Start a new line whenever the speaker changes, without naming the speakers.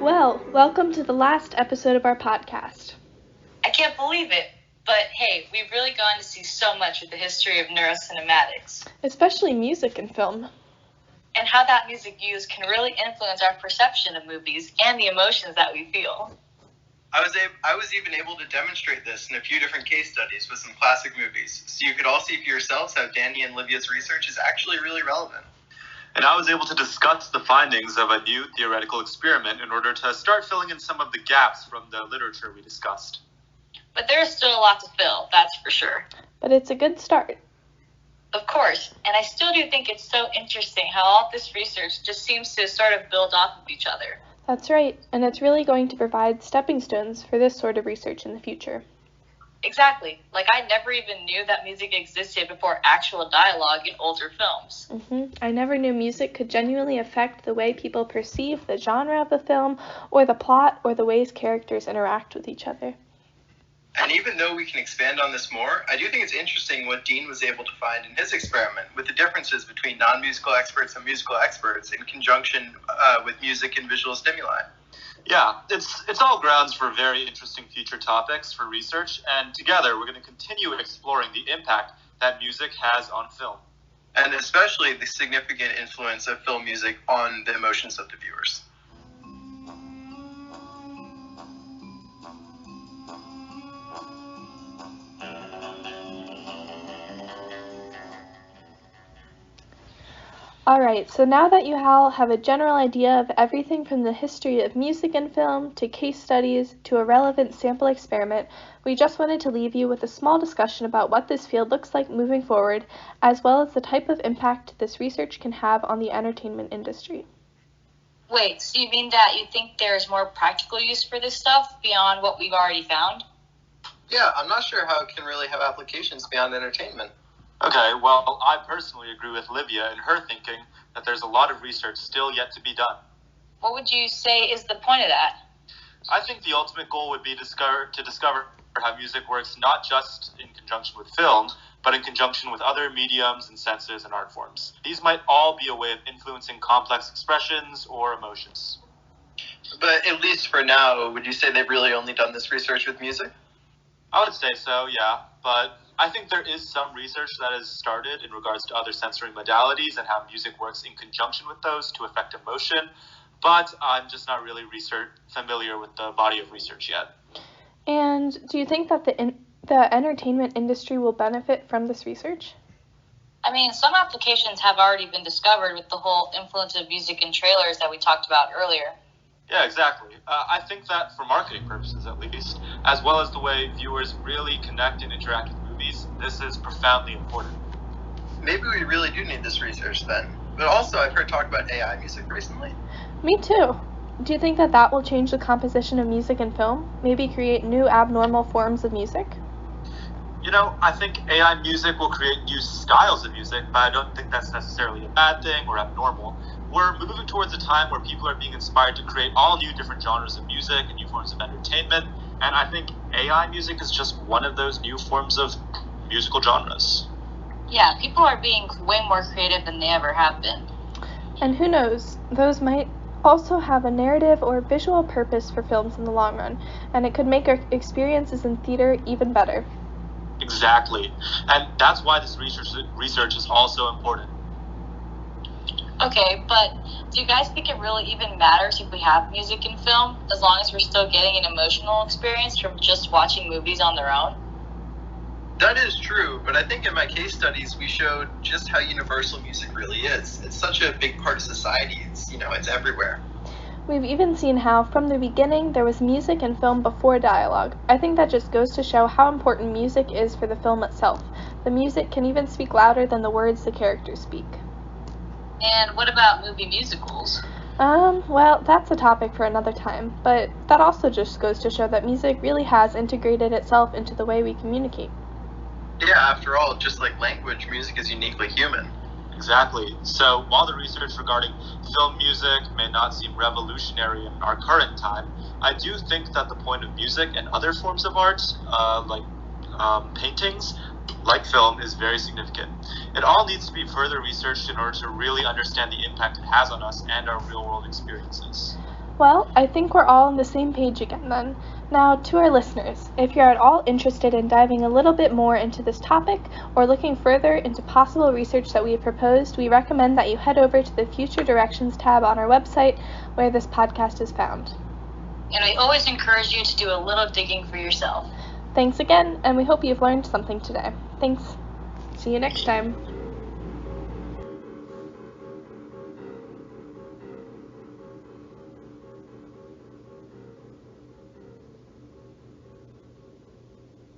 Well, welcome to the last episode of our podcast.
I can't believe it, but hey, we've really gone to see so much of the history of neurocinematics.
Especially music and film.
And how that music used can really influence our perception of movies and the emotions that we feel.
I was even able to demonstrate this in a few different case studies with some classic movies, so you could all see for yourselves how Danny and Livia's research is actually really relevant.
And I was able to discuss the findings of a new theoretical experiment in order to start filling in some of the gaps from the literature we discussed.
But there's still a lot to fill, that's for sure.
But it's a good start.
Of course, and I still do think it's so interesting how all this research just seems to sort of build off of each other.
That's right, and it's really going to provide stepping stones for this sort of research in the future.
Exactly. Like, I never even knew that music existed before actual dialogue in older films.
I never knew music could genuinely affect the way people perceive the genre of the film, or the plot, or the ways characters interact with each other.
And even though we can expand on this more, I do think it's interesting what Dean was able to find in his experiment with the differences between non-musical experts and musical experts in conjunction with music and visual stimuli.
Yeah, it's all grounds for very interesting future topics for research, and together we're going to continue exploring the impact that music has on film.
And especially the significant influence of film music on the emotions of the viewers.
Alright, so now that you all have a general idea of everything from the history of music and film, to case studies, to a relevant sample experiment, we just wanted to leave you with a small discussion about what this field looks like moving forward, as well as the type of impact this research can have on the entertainment industry.
Wait, so you mean that you think there's more practical use for this stuff beyond what we've already found?
Yeah, I'm not sure how it can really have applications beyond entertainment.
Okay, well, I personally agree with Livia in her thinking that there's a lot of research still yet to be done.
What would you say is the point of that?
I think the ultimate goal would be to discover how music works not just in conjunction with film, but in conjunction with other mediums and senses and art forms. These might all be a way of influencing complex expressions or emotions.
But at least for now, would you say they've really only done this research with music?
I would say so, yeah, but I think there is some research that has started in regards to other sensory modalities and how music works in conjunction with those to affect emotion, but I'm just not really familiar with the body of research yet.
And do you think that the entertainment industry will benefit from this research?
I mean, some applications have already been discovered with the whole influence of music in trailers that we talked about earlier.
Yeah, exactly. I think that for marketing purposes, at least, as well as the way viewers really connect and interact with movies, this is profoundly important.
Maybe we really do need this research then. But also, I've heard talk about AI music recently.
Me too. Do you think that that will change the composition of music and film? Maybe create new abnormal forms of music?
You know, I think AI music will create new styles of music, but I don't think that's necessarily a bad thing or abnormal. We're moving towards a time where people are being inspired to create all new different genres of music and new forms of entertainment, and I think AI music is just one of those new forms of musical genres.
Yeah, people are being way more creative than they ever have been.
And who knows, those might also have a narrative or visual purpose for films in the long run, and it could make our experiences in theater even better.
Exactly, and that's why this research is also important.
Okay, but do you guys think it really even matters if we have music in film, as long as we're still getting an emotional experience from just watching movies on their own?
That is true, but I think in my case studies we showed just how universal music really is. It's such a big part of society, it's everywhere.
We've even seen how, from the beginning, there was music in film before dialogue. I think that just goes to show how important music is for the film itself. The music can even speak louder than the words the characters speak.
And what about movie musicals?
Well, that's a topic for another time, but that also just goes to show that music really has integrated itself into the way we communicate.
Yeah, after all, just like language, music is uniquely human.
Exactly. So while the research regarding film music may not seem revolutionary in our current time, I do think that the point of music and other forms of art, like paintings, like film, is very significant. It all needs to be further researched in order to really understand the impact it has on us and our real-world experiences.
Well, I think we're all on the same page again then. Now, to our listeners, if you're at all interested in diving a little bit more into this topic or looking further into possible research that we have proposed, we recommend that you head over to the Future Directions tab on our website where this podcast is found.
And we always encourage you to do a little digging for yourself.
Thanks again, and we hope you've learned something today. Thanks. See you next time.